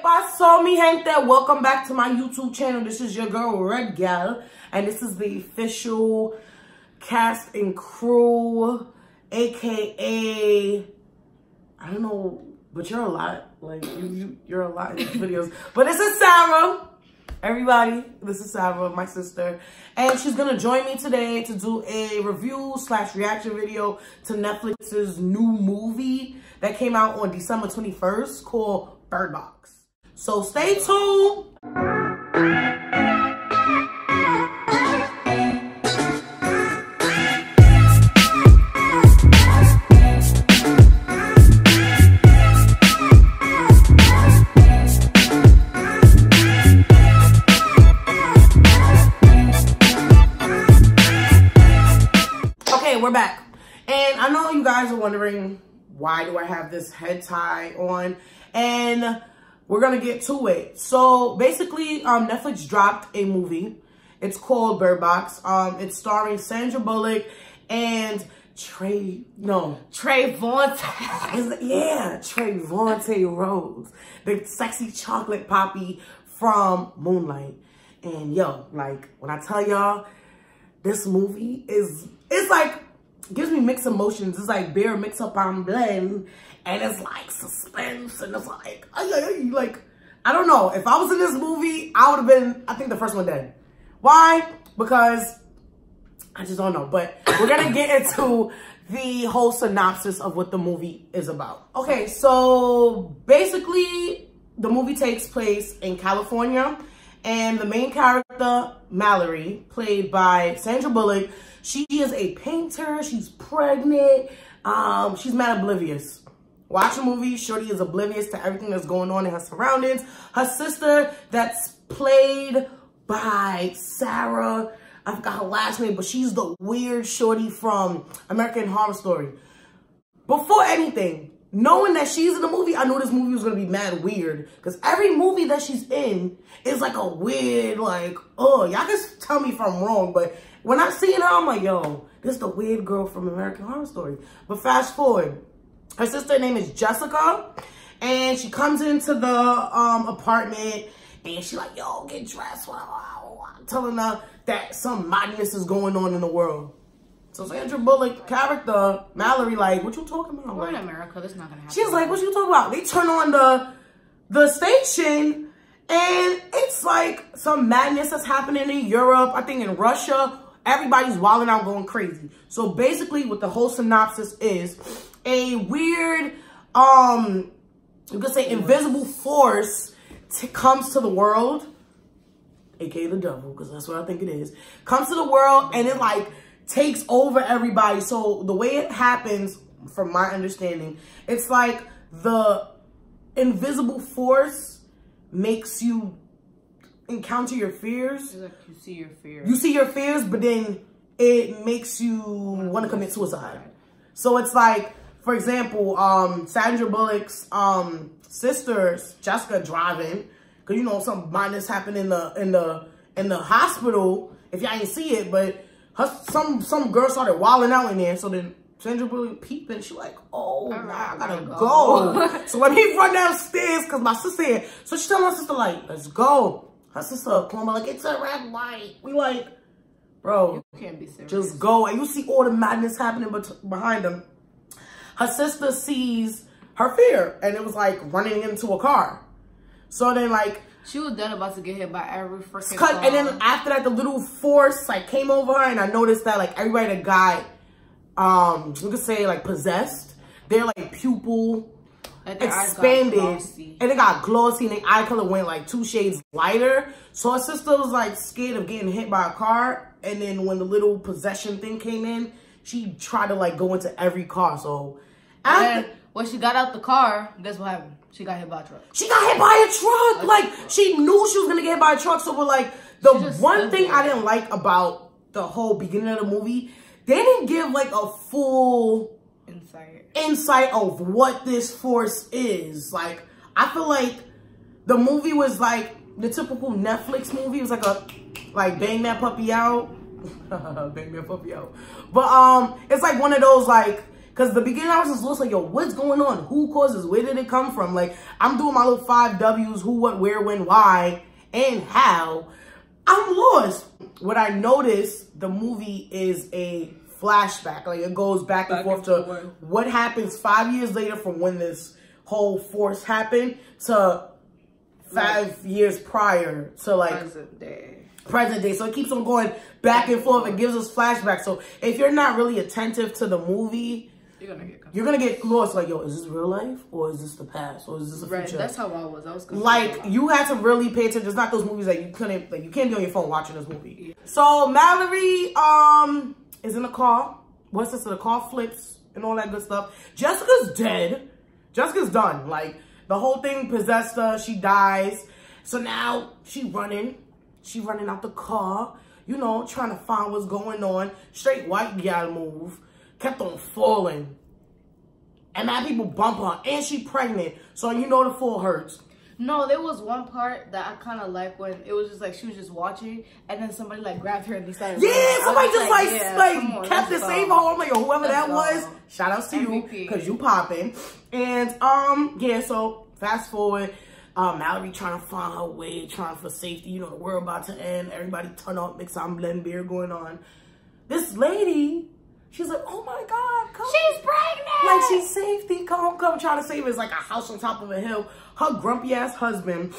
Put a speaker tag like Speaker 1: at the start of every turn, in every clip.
Speaker 1: Pasó Mi Gente? Welcome back to my YouTube channel. This is your girl, Red Gal, and this is the official cast and crew, aka, I don't know, but you're a lot. Like, you're a lot in these videos. But this is Sarah. Everybody, this is Sarah, my sister. And she's gonna join me today to do a review/reaction video to Netflix's new movie that came out on December 21st called Bird Box. So stay tuned. We're back, and I know you guys are wondering, why do I have this head tie on? And we're gonna get to it. So basically, Netflix dropped a movie. It's called Bird Box. It's starring Sandra Bullock and Trayvon Rose, the sexy chocolate poppy from Moonlight. And yo, like, when I tell y'all, this movie it's like, gives me mixed emotions. It's like beer mix up on blend, and it's like suspense, and it's like, I don't know. If I was in this movie, I would have been, I think, the first one dead. Why? Because I just don't know. But we're gonna get into the whole synopsis of what the movie is about. Okay, so basically the movie takes place in California, and the main character, Mallory, played by Sandra Bullock, she is a painter. She's pregnant. She's mad oblivious. Watch the movie. Shorty is oblivious to everything that's going on in her surroundings. Her sister, that's played by Sarah, I forgot her last name, but she's the weird shorty from American Horror Story. Before anything, knowing that she's in the movie, I knew this movie was going to be mad weird. Because every movie that she's in is like a weird, like, oh, y'all just tell me if I'm wrong. But when I seen her, I'm like, yo, this is the weird girl from American Horror Story. But fast forward, her sister name is Jessica. And she comes into the apartment, and she like, yo, get dressed. Telling her that some madness is going on in the world. So Sandra Bullock character, Mallory, like, what you talking about?
Speaker 2: We're in America, that's not gonna happen.
Speaker 1: She's like, what you talking about? They turn on the station, and it's like some madness that's happening in Europe, I think in Russia. Everybody's wilding out, going crazy. So basically what the whole synopsis is, a weird, you could say invisible force comes to the world, aka the devil, because that's what I think it is, comes to the world, and it like takes over everybody. So the way it happens, from my understanding, it's like the invisible force makes you encounter your fears. It's like you see your fears. You see your fears, but then it makes you want to commit suicide. So it's like, for example, Sandra Bullock's sisters, Jessica, driving, because you know some madness happened in the hospital. If y'all ain't see it, but some girl started wilding out in there. So then Sandra Bullock peeped, and she like, oh, I gotta go. So let me run downstairs, because my sister here. So she telling her sister like, let's go. Her sister come like, it's a red light. We like, bro,
Speaker 2: you can't be serious. Just
Speaker 1: go. And you see all the madness happening behind them. Her sister sees her fear, and it was like running into a car. So then like,
Speaker 2: she was dead about to get hit by every freaking car.
Speaker 1: And then after that, the little force like came over her, and I noticed that like everybody that got, you could say like possessed, their like pupil expanded, and it got glossy, and the eye color went like 2 shades lighter. So her sister was like scared of getting hit by a car, and then when the little possession thing came in, she tried to like go into every car. So
Speaker 2: after, when she got out the car, guess what happened? She got hit by a truck.
Speaker 1: She got hit by a truck. Like, she knew she was gonna get hit by a truck. So, but like, the one thing I didn't like about the whole beginning of the movie, they didn't give like a full insight of what this force is. Like, I feel like the movie was like the typical Netflix movie. It was like a, like, bang that puppy out. Bang that puppy out. But, it's like one of those, like, Because the beginning I was just lost, like, yo, what's going on? Who causes? Where did it come from? Like, I'm doing my little 5 W's, who, what, where, when, why, and how. I'm lost. What I noticed, the movie is a flashback. Like, it goes back and forth to what happens 5 years later from when this whole force happened to 5 years prior to, like, present day. So it keeps on going back and forth. It gives us flashbacks. So if you're not really attentive to the movie, you're gonna get lost. Like, yo, is this real life or is this the past or is this the future?
Speaker 2: Right, that's how I was. I was confused.
Speaker 1: Like, you had to really pay attention. It's not those movies that you couldn't, like, you can't be on your phone watching this movie. Yeah. So Mallory is in the car. Once this, the car flips and all that good stuff. Jessica's dead. Jessica's done. Like, the whole thing possessed her. She dies. So now she running. She running out the car, you know, trying to find what's going on. Straight white gal move. Kept on falling. And now people bump her. And she pregnant. So you know the fall hurts.
Speaker 2: No, there was one part that I kind of liked when it was just like she was just watching and then somebody like grabbed her and they started running.
Speaker 1: Yeah, somebody just like kept it safe her. I'm like, yo, whoever that was, shout outs to you because you popping. And yeah, so fast forward, Mallory trying to find her way, trying for safety. You know, the world about to end. Everybody turn up, mix on blend beer going on. This lady, she's like, oh my God, come.
Speaker 2: She's pregnant.
Speaker 1: Like, she's safety. Come, trying to save her. It's like a house on top of a hill. Her grumpy ass husband.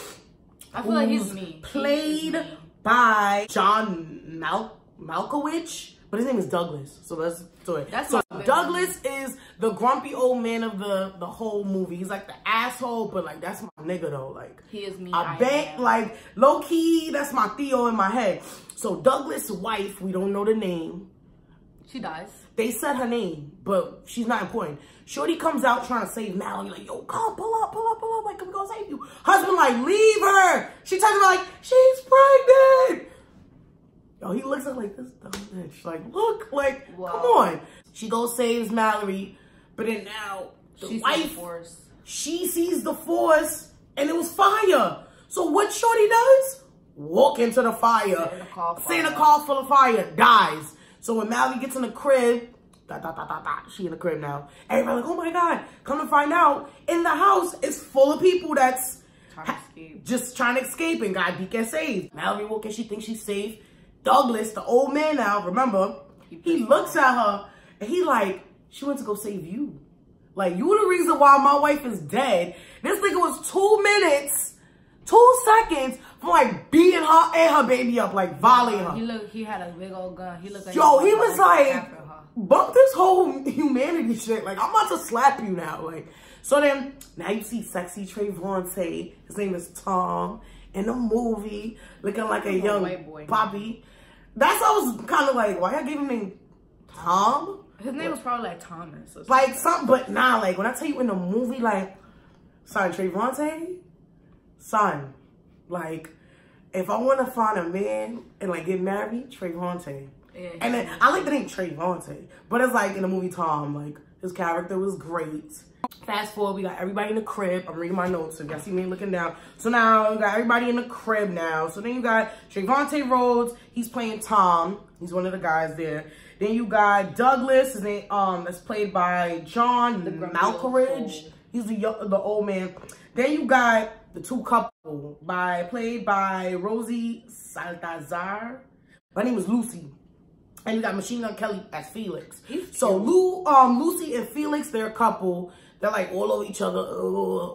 Speaker 2: I feel like he's mean.
Speaker 1: Played by John Malkovich, but his name is Douglas. So let's do it.
Speaker 2: So
Speaker 1: Douglas is the grumpy old man of the whole movie. He's like the asshole, but like that's my nigga though. Like,
Speaker 2: he is mean.
Speaker 1: I bet like low key, that's my Theo in my head. So Douglas' wife, we don't know the name.
Speaker 2: She dies. They
Speaker 1: said her name, but she's not important. Shorty comes out trying to save Mallory. Like, yo, come, pull up. Like, I'm gonna save you. Husband, like, leave her. She tells him, like, she's pregnant. Yo, he looks at like this dumb bitch. Like, look, like, come on. She goes, saves Mallory. But then now, the wife, she sees the force, and it was fire. So what Shorty does? Walk into the fire. Sit in a car full of fire. Dies. So when Mallory gets in the crib, she in the crib now. Everybody like, oh my God. Come to find out, in the house is full of people that's just trying to escape and got to get saved. Mallory walking, she thinks she's safe. Douglas, the old man now, remember, he looks at her and he like, she went to go save you. Like, you the reason why my wife is dead. This nigga was 2 minutes, 2 seconds from like beating her and her baby up, like volleying her.
Speaker 2: He had a big old gun. He looked like
Speaker 1: he was like, bump this whole humanity shit. Like, I'm about to slap you now. Like, so then now you see sexy Trayvon. His name is Tom in the movie, looking like a young white boy poppy. That's why I was kind of like, why y'all gave him name Tom?
Speaker 2: His name was probably like Thomas. Or
Speaker 1: like something, but nah. Like when I tell you in the movie, like, son, Trayvon, son, like, if I want to find a man and like get married, Trayvon. Yeah, and then I like the name Trayvon, but it's like in the movie Tom, like his character was great. Fast forward, we got everybody in the crib. I'm reading my notes, so you guys see me looking down. So now we got everybody in the crib now. So then you got Trayvon Rhodes, he's playing Tom. He's one of the guys there. Then you got Douglas, his name that's played by John Malkovich. He's the old man. Then you got the two couple played by Rosie Salazar. My name is Lucy. And you got Machine Gun Kelly as Felix. So Lucy and Felix, they're a couple. They're like all over each other,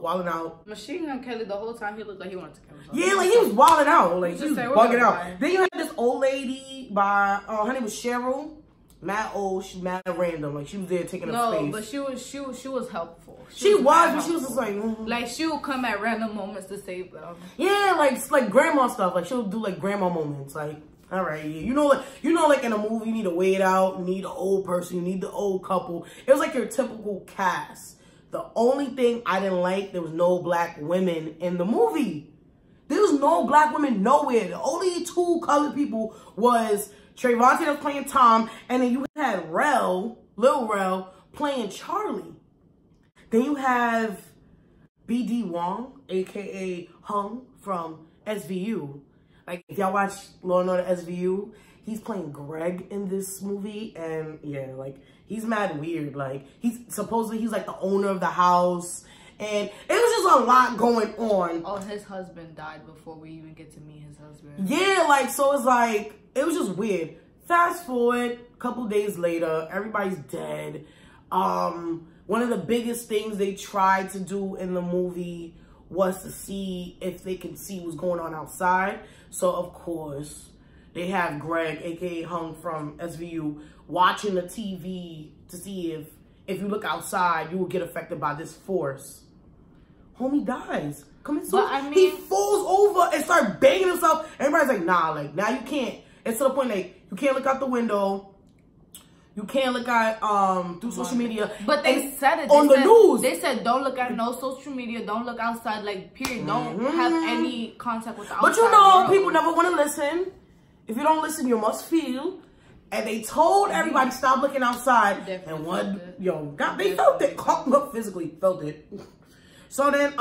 Speaker 1: wilding out.
Speaker 2: Machine Gun Kelly, the whole time he looked like he wanted to kill himself.
Speaker 1: Yeah, like he was wilding out. Like he was bugging out. Then you had this old lady by, her name was Cheryl. Mad old, she's mad random. Like she was there taking up space.
Speaker 2: No, but she was helpful.
Speaker 1: She was, but she was just like,
Speaker 2: like she would come at random moments to save them.
Speaker 1: Yeah, like grandma stuff. Like she'll do like grandma moments. Like, all right, yeah. You know, like in a movie, you need to wait out. You need an old person. You need the old couple. It was like your typical cast. The only thing I didn't like, there was no black women in the movie. There was no black women nowhere. The only two colored people was Trayvon that was playing Tom, and then you had Lil Rel, playing Charlie. Then you have B.D. Wong, a.k.a. Hung from SVU. Like, if y'all watch Law & Order SVU, he's playing Greg in this movie, and yeah, like, he's mad weird. Like, he's like the owner of the house, and it was just a lot going on.
Speaker 2: Oh, his husband died before we even get to meet his husband.
Speaker 1: Yeah, like, so it's like, it was just weird. Fast forward, a couple days later, everybody's dead. One of the biggest things they tried to do in the movie was to see if they can see what's going on outside. So, of course, they have Greg, aka Hung from SVU, watching the TV to see if you look outside, you will get affected by this force. Homie dies. He falls over and starts banging himself. Everybody's like, nah, like, now you can't. It's to the point, like, you can't look out the window. You can't look at through social media.
Speaker 2: But they said it
Speaker 1: on the news.
Speaker 2: They said don't look at no social media. Don't look outside. Like, period. Don't have any contact with the outside.
Speaker 1: But you know,
Speaker 2: world.
Speaker 1: people never want to listen. If you don't listen, you must feel. And they told everybody stop looking outside. And they felt it. Physically felt it. So then,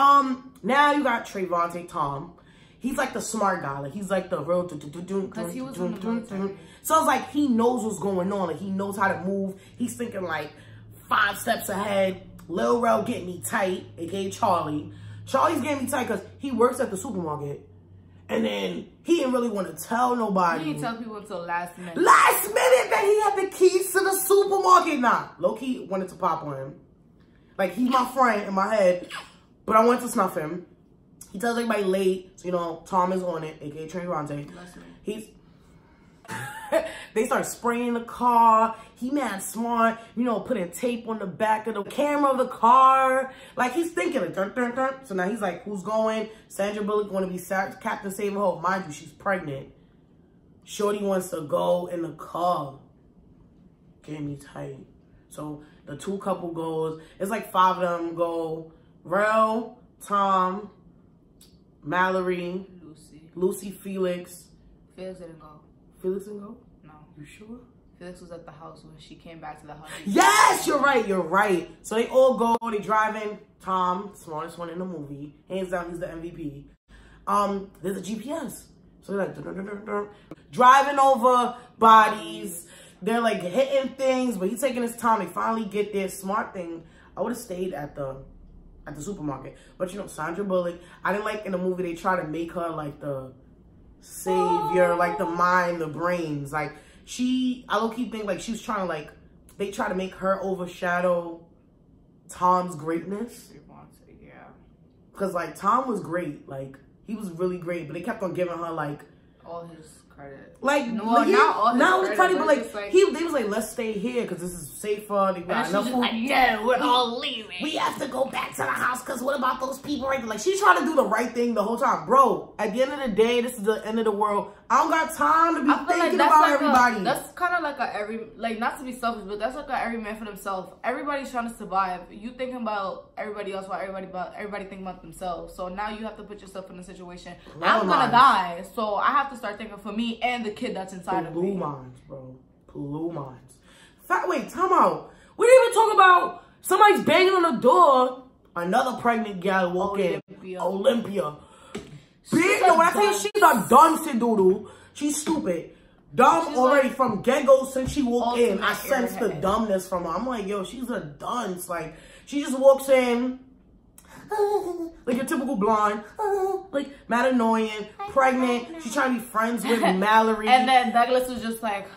Speaker 1: now you got Trayvon Tom. He's like the smart guy. Like, he's like the real... Because he was in the military. So it's like he knows what's going on. Like, he knows how to move. He's thinking like 5 steps ahead. Lil Rel getting me tight, aka Charlie. Charlie's getting me tight because he works at the supermarket. And then he didn't really want to tell nobody.
Speaker 2: He didn't tell people until last minute.
Speaker 1: Last minute that he had the keys to the supermarket. Nah, low-key wanted to pop on him. Like, he's my friend in my head, but I wanted to snuff him. He tells everybody late, so, you know, Tom is on it, aka Trayvon. They start spraying the car. He mad smart, you know, putting tape on the back of the camera of the car. Like, he's thinking, like, dun, dun, dun. So now he's like, who's going? Sandra Bullock going to be Captain Save-A-Ho. Mind you, she's pregnant. Shorty wants to go in the car. Get me tight. So the 2 couple goes. It's like 5 of them go. Rel, Tom, Mallory, Lucy, Felix.
Speaker 2: Felix didn't go.
Speaker 1: Felix didn't go?
Speaker 2: No.
Speaker 1: You sure?
Speaker 2: Felix was at the house when she came back to the house.
Speaker 1: Yes, you're right. So they all go, they driving. Tom, smartest one in the movie. Hands down, he's the MVP. There's a GPS. So they're like, dun, dun, dun, dun, dun. Driving over bodies. They're like hitting things, but he's taking his time. They finally get there. Smart thing. I would have stayed at the supermarket. But you know, Sandra Bullock, I didn't like in the movie they try to make her like the savior, like the mind, the brains. Like, I low-key think like she was trying to like, they try to make her overshadow Tom's greatness.
Speaker 2: Yeah.
Speaker 1: Because like Tom was great. Like, he was really great, but they kept on giving her like
Speaker 2: all his credit.
Speaker 1: Like, not all his credit, but like, they was like, let's stay here because this is safer. They got enough food.
Speaker 2: Like, yeah, we're all leaving.
Speaker 1: We have to go back to the house because what about those people right there? Like, she's trying to do the right thing the whole time. Bro, at the end of the day, this is the end of the world. I don't got time to be thinking about everybody.
Speaker 2: That's kind of like not to be selfish, but that's like every man for themselves. Everybody's trying to survive. You thinking about everybody else while everybody thinking about themselves. So now you have to put yourself in a situation. I'm gonna die, so I have to start thinking for me and the kid that's inside of me.
Speaker 1: Blue minds, bro. Blue minds. Wait, time out. We didn't even talk about somebody's banging on the door. Another pregnant gal walk in. Olympia. Bitch, when I tell you she's a dunce doodle, she's stupid. Dumb she's already like, from get-go since she walked in. I sense the dumbness from her. I'm like, yo, she's a dunce. Like, she just walks in, like your typical blonde, like mad annoying, pregnant. She's trying to be friends with Mallory.
Speaker 2: And then Douglas was just like,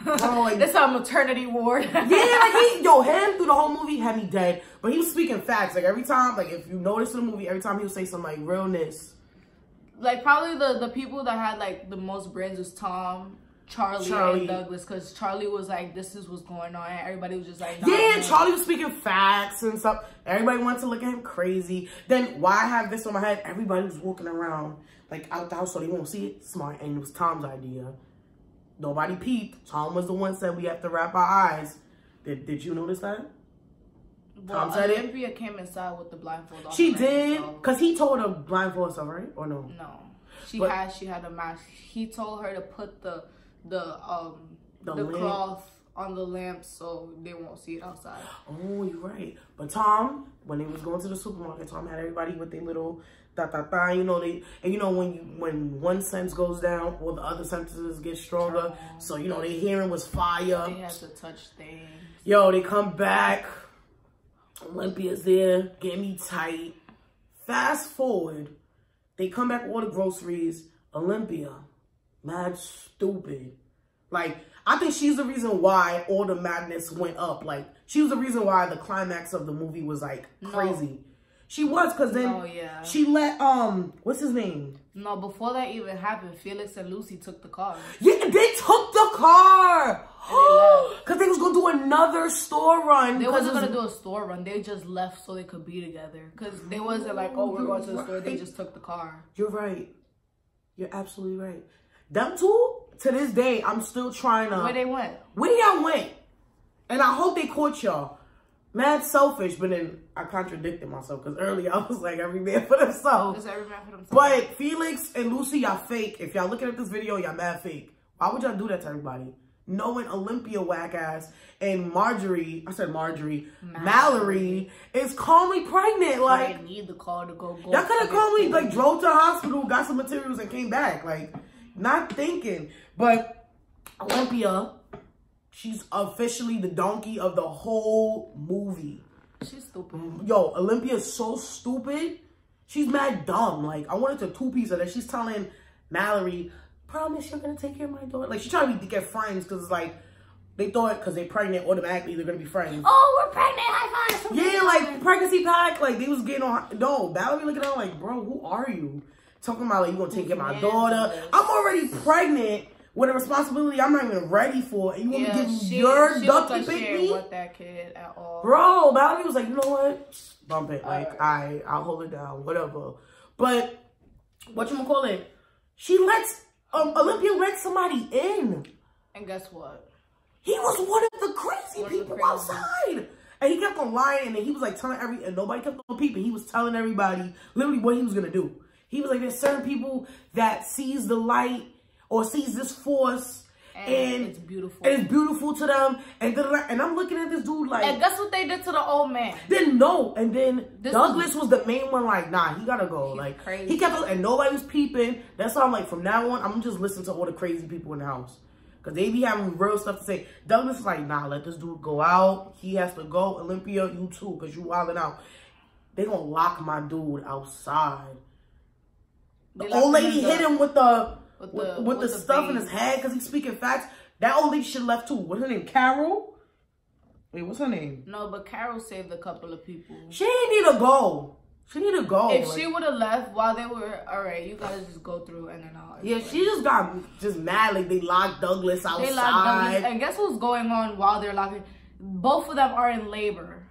Speaker 2: oh, like this is a maternity ward.
Speaker 1: Yeah, like him through the whole movie had me dead. But he was speaking facts. Like every time, like if you notice in the movie, every time he would say some like realness.
Speaker 2: Like probably the people that had like the most brains was Tom, Charlie and Douglas, because Charlie was like, this is what's going on, and everybody was just like, nah,
Speaker 1: yeah, man. Charlie was speaking facts and stuff. Everybody wanted to look at him crazy. Then why I have this on my head? Everybody was walking around like out the house so they won't see it. Smart, and it was Tom's idea. Nobody peeped. Tom was the one said we have to wrap our eyes. Did you notice that?
Speaker 2: Well, Olympia came inside with the blindfold on.
Speaker 1: She did, because he told her blindfold herself, right? Or no?
Speaker 2: No. She had a mask. He told her to put the cloth on the lamp so they won't see it outside.
Speaker 1: Oh, you're right. But Tom, when they was going to the supermarket, Tom had everybody with their little You know, when one sense goes down, all the other senses get stronger. So, you know, their hearing was fire.
Speaker 2: They had to touch things.
Speaker 1: Yo, they come back. Olympia's there, getting me tight. Fast forward, they come back with all the groceries. Olympia, mad stupid. Like, I think she's the reason why all the madness went up. Like, she was the reason why the climax of the movie was, like, crazy. No. She was, because then she let, what's his name?
Speaker 2: No, before that even happened, Felix and Lucy took the car.
Speaker 1: Yeah, they took the car! Because they was going to do another store run.
Speaker 2: They wasn't going to do a store run. They just left so they could be together. Because they wasn't like, oh, we're going to the store. They just took the car.
Speaker 1: You're right. You're absolutely right. Them two, to this day, I'm still trying to...
Speaker 2: Where they went?
Speaker 1: Where y'all went? And I hope they caught y'all. Mad selfish, but then I contradicted myself because earlier I was like, every man for themselves.
Speaker 2: It's every man for themselves.
Speaker 1: But Felix and Lucy, y'all fake. If y'all looking at this video, y'all mad fake. Why would y'all do that to everybody? Knowing Olympia whack ass and Mallory is calmly pregnant. Like,
Speaker 2: I need the car to go.
Speaker 1: Y'all could have calmly like drove to the hospital, got some materials, and came back. Like, not thinking. But Olympia, she's officially the donkey of the whole movie.
Speaker 2: She's stupid.
Speaker 1: Yo, Olympia's so stupid. She's mad dumb. Like, I wanted to two-piece of that. She's telling Mallory, promise you're going to take care of my daughter. Like, she's trying to get friends because it's like, they thought because they're pregnant, automatically they're going to be friends.
Speaker 2: Oh, we're pregnant. High five.
Speaker 1: Yeah, like, pregnancy pack. Like, they was getting on. No, Mallory looking at her like, bro, who are you? Talking about, like, you going to take care of my daughter. I'm already pregnant with a responsibility I'm not even ready for. And you want me to give your ducky pick me?
Speaker 2: With that kid at all.
Speaker 1: Bro, Mallory was like, you know what? Bump it. Like, I'll hold it down. Whatever. But, whatchamacallit? She lets, Olympia let somebody in.
Speaker 2: And guess what?
Speaker 1: He was one of the crazy people outside. And he kept on lying. And he was like telling and nobody kept on peeping. He was telling everybody literally what he was going to do. He was like, there's certain people that sees the light or sees this force. And
Speaker 2: it's beautiful.
Speaker 1: And it's beautiful to them. And I'm looking at this dude like...
Speaker 2: And guess what they did to the old man?
Speaker 1: Then no. And then Douglas was the main one like, nah, he gotta go. He's like, crazy. He kept... And nobody was peeping. That's why I'm like, from now on, I'm just listening to all the crazy people in the house. Because they be having real stuff to say. Douglas is like, nah, let this dude go out. He has to go. Olympia, you too, because you wilding out. They gonna lock my dude outside. The old lady hit him with the... With the stuff in his head because he's speaking facts. That old lady should left too. What's her name? Carol? Wait, what's her name?
Speaker 2: No, but Carol saved a couple of people.
Speaker 1: She didn't need to go. She need to go.
Speaker 2: If she would have left while they were, all right, you guys just go through and then I'll...
Speaker 1: Yeah, she just got mad. Like, they locked Douglas outside. They locked Douglas.
Speaker 2: And guess what's going on while they're locking? Both of them are in labor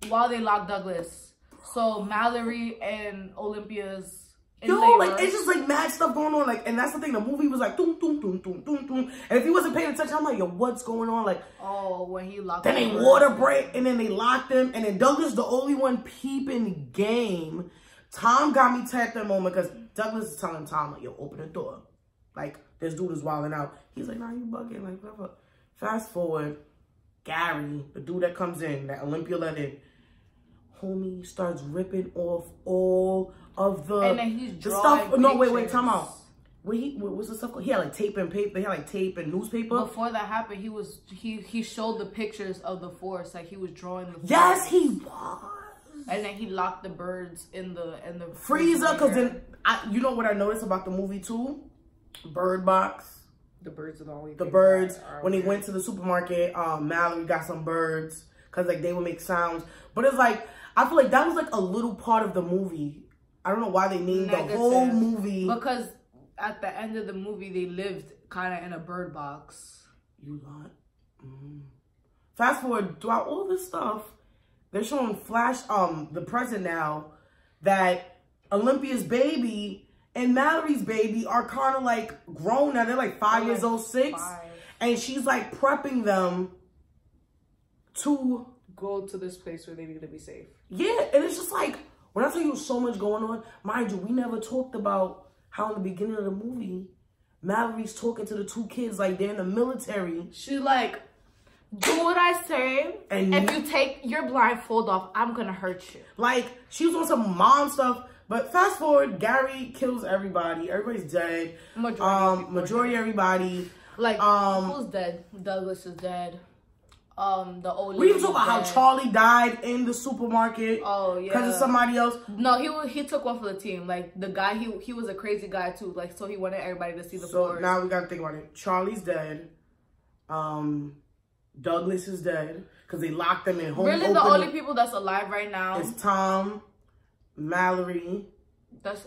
Speaker 2: while they lock Douglas. So Mallory and Olympia's...
Speaker 1: Yo, like, it's just, like, mad stuff going on. Like, and that's the thing. The movie was like, doom, doom, doom, doom, doom, doom. And if he wasn't paying attention, I'm like, yo, what's going on? Like,
Speaker 2: oh, when he locked
Speaker 1: then they water break, and then they locked him. And then Douglas, the only one peeping the game. Tom got me tight at that moment because Douglas is telling Tom, like, yo, open the door. Like, this dude is wilding out. He's like, nah, you bugging. Like, whatever. Fast forward, Gary, the dude that comes in, that Olympia let in, homie starts ripping off all of the,
Speaker 2: and then he's
Speaker 1: the stuff. No, wait, time out. What's the stuff called? He had like tape and paper. He had like tape and newspaper.
Speaker 2: Before that happened, he showed the pictures of the forest, like he was drawing the forest.
Speaker 1: Yes, he was.
Speaker 2: And then he locked the birds in the
Speaker 1: freezer. Because then you know what I noticed about the movie too? Bird Box.
Speaker 2: The birds are the only.
Speaker 1: The birds when they went to the supermarket, Mallory got some birds because like they would make sounds. But it's like I feel like that was like a little part of the movie. I don't know why they named the whole movie.
Speaker 2: Because at the end of the movie, they lived kind of in a bird box.
Speaker 1: You lot. Fast forward, throughout all this stuff, they're showing the present now, that Olympia's baby and Mallory's baby are kind of like grown now. They're like 5 years old, 6. And she's like prepping them to
Speaker 2: go to this place where they need to be safe.
Speaker 1: Yeah, and it's just like, when I tell you so much going on, mind you, we never talked about how in the beginning of the movie, Mallory's talking to the two kids like they're in the military.
Speaker 2: She's like, do what I say, and if you take your blindfold off, I'm going to hurt you.
Speaker 1: Like, she was on some mom stuff, But fast forward, Gary kills everybody. Everybody's dead. Majority everybody.
Speaker 2: Like, who's dead? Douglas is dead. The old
Speaker 1: we even talk about how Charlie died in the supermarket.
Speaker 2: Oh yeah,
Speaker 1: because of somebody else.
Speaker 2: No, he took one for the team. Like the guy, he was a crazy guy too. Like so he wanted everybody to see the forest.
Speaker 1: So now we gotta think about it. Charlie's dead. Douglas is dead because they locked them in home.
Speaker 2: Really, the only people that's alive right now
Speaker 1: is Tom, Mallory,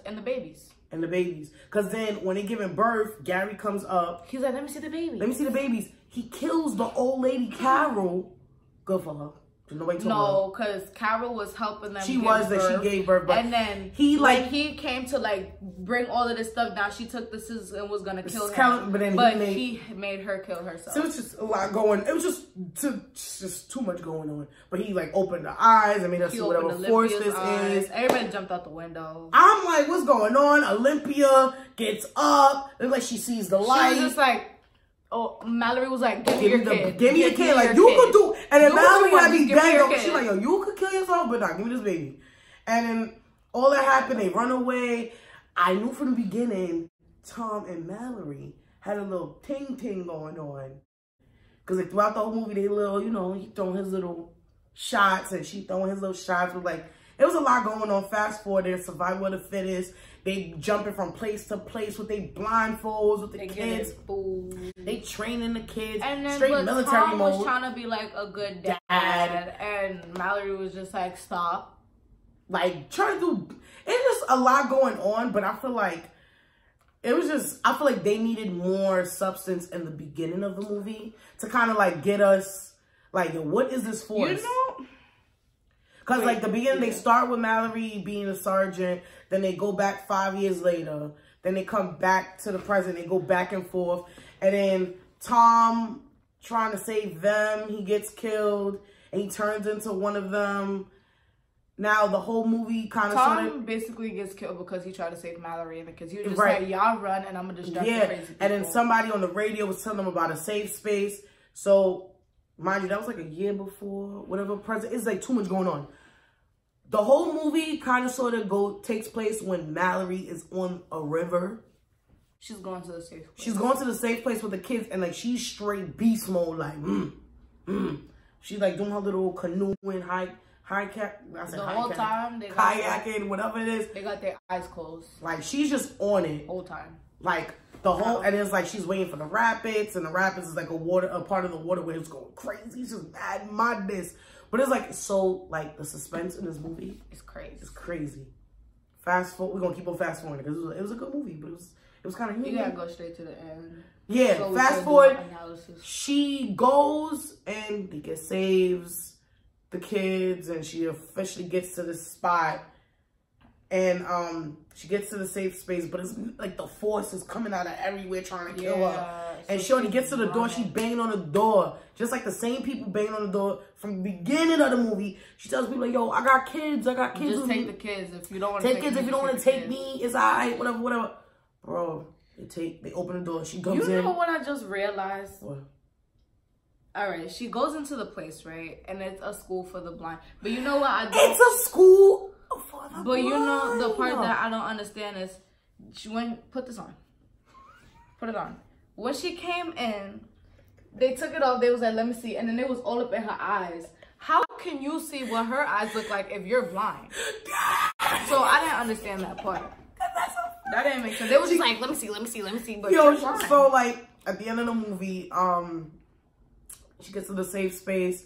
Speaker 2: and the babies.
Speaker 1: And the babies. Because then when they giving birth, Gary comes up.
Speaker 2: He's like, let me see the babies.
Speaker 1: Let me see the babies. He kills the old lady Carol. Good for her.
Speaker 2: No, because Carol was helping them.
Speaker 1: She gave birth. But
Speaker 2: and then he came to like bring all of this stuff down. She took the scissors and was gonna kill her.
Speaker 1: But then
Speaker 2: he made her kill herself.
Speaker 1: So it was just a lot going. It was just too much going on. But he like opened the eyes and made us see whatever force this is.
Speaker 2: Everybody jumped out the window.
Speaker 1: I'm like, what's going on? Olympia gets up. It's like she sees the light.
Speaker 2: She was just like. Oh, Mallory was like, give me your kid.
Speaker 1: Give me your kid. Like, you could do. And then Mallory had me begging. She's like, yo, you could kill yourself, but nah, give me this baby. And then all that happened. They run away. I knew from the beginning, Tom and Mallory had a little ting-ting going on. Because like, throughout the whole movie, they little, you know, he throwing his little shots and she throwing his little shots. But like, it was a lot going on. Fast forward, there's survival of the fittest. They jumping from place to place with their blindfolds with the kids. They training the kids.
Speaker 2: And then
Speaker 1: straight military
Speaker 2: Tom
Speaker 1: mode.
Speaker 2: was trying to be like a good dad. And Mallory was just like, stop.
Speaker 1: Like trying to do. It's just a lot going on, but I feel like it was just. I feel like they needed more substance in the beginning of the movie to kind of like get us like, what is this for?
Speaker 2: You know.
Speaker 1: Because, like, the beginning, they start with Mallory being a sergeant. Then they go back 5 years later. Then they come back to the present. They go back and forth. And then Tom trying to save them. He gets killed. And he turns into one of them. Now, the whole movie kind of
Speaker 2: Tom basically gets killed because he tried to save Mallory and the kids. He was just like, y'all run and I'm going to distract the crazy people.
Speaker 1: And then somebody on the radio was telling them about a safe space. So... mind you, that was like a year before, whatever present. It's like too much going on. The whole movie kind of sort of takes place when Mallory is on a river.
Speaker 2: She's going to the safe place.
Speaker 1: She's going to the safe place with the kids and like she's straight beast mode, like, She's like doing her little canoeing, kayaking, whatever it is.
Speaker 2: They got their eyes closed.
Speaker 1: Like she's just on it.
Speaker 2: Whole time.
Speaker 1: Like the whole, and it's like she's waiting for the rapids, and the rapids is like a part of the water where it's going crazy. It's just mad madness. But it's like so like the suspense in this movie
Speaker 2: is crazy.
Speaker 1: It's crazy. Fast forward, we're gonna keep on fast forwarding because it was a good movie, but it was kind of
Speaker 2: you gotta go straight to the end.
Speaker 1: Yeah, so fast forward. She goes and saves the kids, and she officially gets to this spot. And she gets to the safe space, but it's like the force is coming out of everywhere trying to kill her. And she only gets to the door, she banging on the door. Just like the same people banging on the door from the beginning of the movie. She tells people like, yo, I got kids.
Speaker 2: Just take the kids if you don't want to
Speaker 1: take kids. If you don't want to take me, it's all right, whatever. Bro, they open the door, she comes in.
Speaker 2: You know what I just realized?
Speaker 1: What?
Speaker 2: All right, she goes into the place, right? And it's a school for the blind. But you know what?
Speaker 1: It's a school for the blind.
Speaker 2: But you know, the part that I don't understand is, put this on. Put it on. When she came in, they took it off. They was like, let me see. And then it was all up in her eyes. How can you see what her eyes look like if you're blind? So I didn't understand that part. That didn't make sense. They was just like, let me see. But
Speaker 1: yo, so like, at the end of the movie, she gets to the safe space.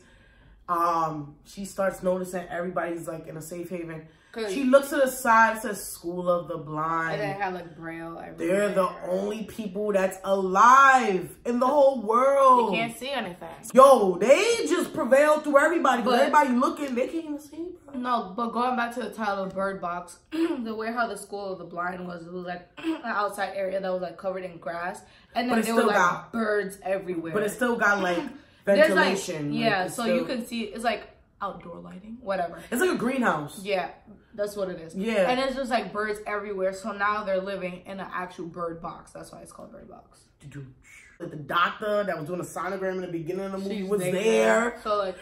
Speaker 1: She starts noticing everybody's like in a safe haven. She looks to the side, it says School of the Blind.
Speaker 2: And they have like Braille everywhere.
Speaker 1: They're the only people that's alive in the whole world.
Speaker 2: You can't see anything.
Speaker 1: Yo, they just prevail through everybody. But everybody looking, they can't even see, bro.
Speaker 2: No, but going back to the title of Bird Box, the way how the School of the Blind was, it was like an outside area that was like covered in grass. And then there were like birds everywhere.
Speaker 1: But it still got like ventilation.
Speaker 2: Like, yeah, so you can see, it's like outdoor lighting, whatever.
Speaker 1: It's like a greenhouse.
Speaker 2: Yeah, that's what it is.
Speaker 1: Yeah.
Speaker 2: And it's just like birds everywhere. So now they're living in an actual bird box. That's why it's called Bird Box.
Speaker 1: The doctor that was doing a sonogram in the beginning of the movie was there.
Speaker 2: So like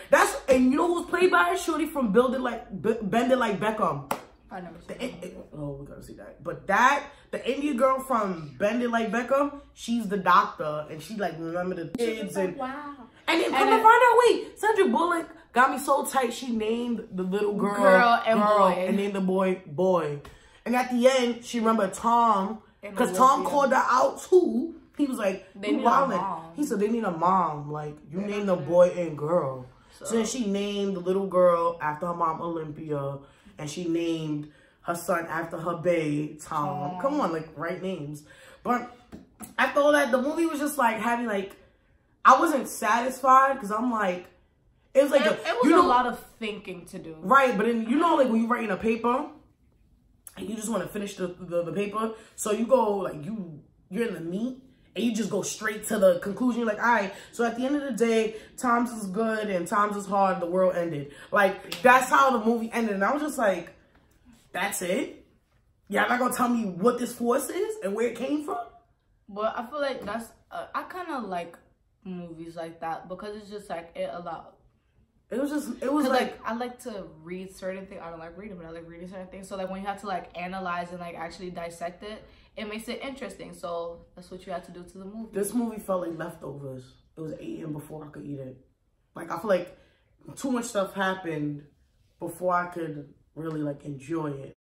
Speaker 1: and you know who was played by? Shorty from Bend It Like Beckham.
Speaker 2: I never seen it.
Speaker 1: Oh, we gotta see that. But the Indian girl from Bend It Like Beckham, she's the doctor, and she like remember the kids and
Speaker 2: wow.
Speaker 1: And then come to find out, wait, Sandra Bullock got me so tight. She named the little girl
Speaker 2: boy,
Speaker 1: and named the boy. And at the end, she remembered Tom, because Tom called her out too. He was like,
Speaker 2: they need a mom.
Speaker 1: He said they need a mom. Like, you named the boy and girl. So then she named the little girl after her mom, Olympia. And she named her son after her bae, Tom. Come on, like, right names. But after all that, the movie was just like having like, I wasn't satisfied because I'm like, it was like,
Speaker 2: it was a lot of thinking to do.
Speaker 1: Right, but then, you know, like when you're writing a paper and you just want to finish the paper. So you go like, you're in the meat. And you just go straight to the conclusion. You're like, all right, so at the end of the day, times is good and times is hard. The world ended. Like, that's how the movie ended. And I was just like, that's it? Y'all not going to tell me what this force is and where it came from?
Speaker 2: But I feel like that's, I kind of like movies like that because it's just like, it was like, I like to read certain things. I don't like reading, but I like reading certain things. So like when you have to like analyze and like actually dissect it, it makes it interesting. So that's what you have to do to the movie.
Speaker 1: This movie felt like leftovers. It was eaten before I could eat it. Like, I feel like too much stuff happened before I could really like enjoy it.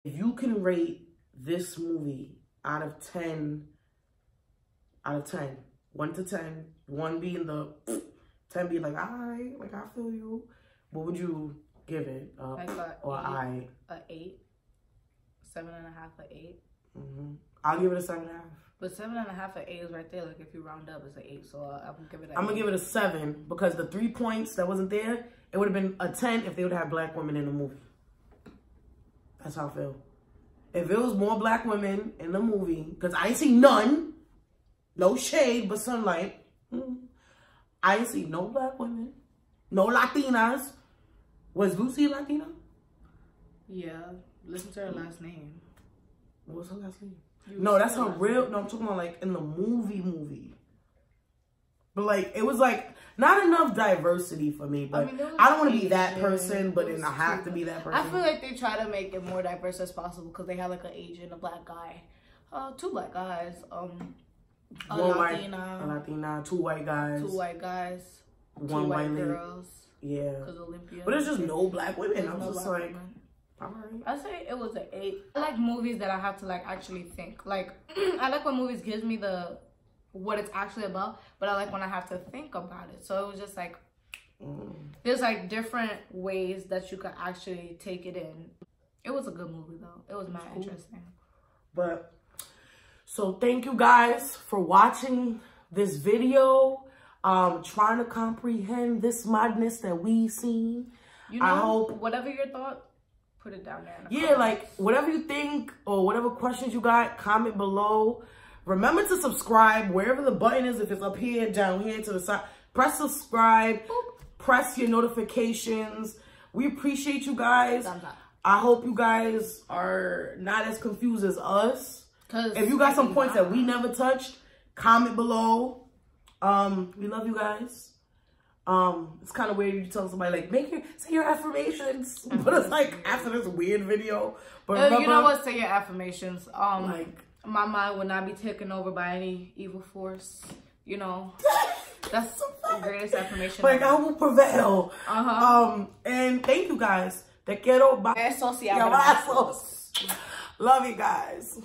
Speaker 1: If you can rate this movie out of 10, 1 to 10, 1 being the 10 being like, all right, like I feel you, what would you give it?
Speaker 2: Like
Speaker 1: an
Speaker 2: 8. 7.5 or 8.
Speaker 1: I'll give it a 7.5.
Speaker 2: But 7.5 or 8 is right there. Like if you round up, it's an 8. So I'm gonna give it.
Speaker 1: I'm gonna give it a 7 because the 3 points that wasn't there, it would have been a 10 if they would have black women in the movie. That's how I feel. If it was more black women in the movie, because I ain't see none, no shade but sunlight. I ain't see no black women, no Latinas. Was Lucy a Latina?
Speaker 2: Yeah. Listen to her last name.
Speaker 1: What was her last name? No, that's her real. No, I'm talking about like in the movie. But like, it was like not enough diversity for me. But I don't want to be that person, but then I have to be that person.
Speaker 2: I feel like they try to make it more diverse as possible because they had like an Asian, a black guy, 2 black guys, a
Speaker 1: Latina, 2 white guys,
Speaker 2: 1 white girls.
Speaker 1: Yeah.
Speaker 2: Because Olympia.
Speaker 1: But there's just no black women. I was just like.
Speaker 2: Women. I say it was an 8. I like movies that I have to like actually think. Like I like when movies gives me what it's actually about, but I like when I have to think about it. So it was just like there's like different ways that you could actually take it in. It was a good movie though. It was mad interesting.
Speaker 1: But so thank you guys for watching this video. Trying to comprehend this madness that we seen.
Speaker 2: You know, I hope whatever your thought, put it down there.
Speaker 1: Yeah, like whatever you think or whatever questions you got, comment below. Remember to subscribe wherever the button is. If it's up here, down here, to the side, press subscribe. Press your notifications. We appreciate you guys. I hope you guys are not as confused as us. If you got some points that we never touched, comment below. We love you guys. It's kind of weird you tell somebody like say your affirmations, but it's like after this weird video. But remember,
Speaker 2: you know what? Say your affirmations. Like my mind will not be taken over by any evil force. You know, that's the greatest affirmation.
Speaker 1: Like I will prevail. And thank you guys. Te quiero.
Speaker 2: Besos y abrazos.
Speaker 1: Love you guys.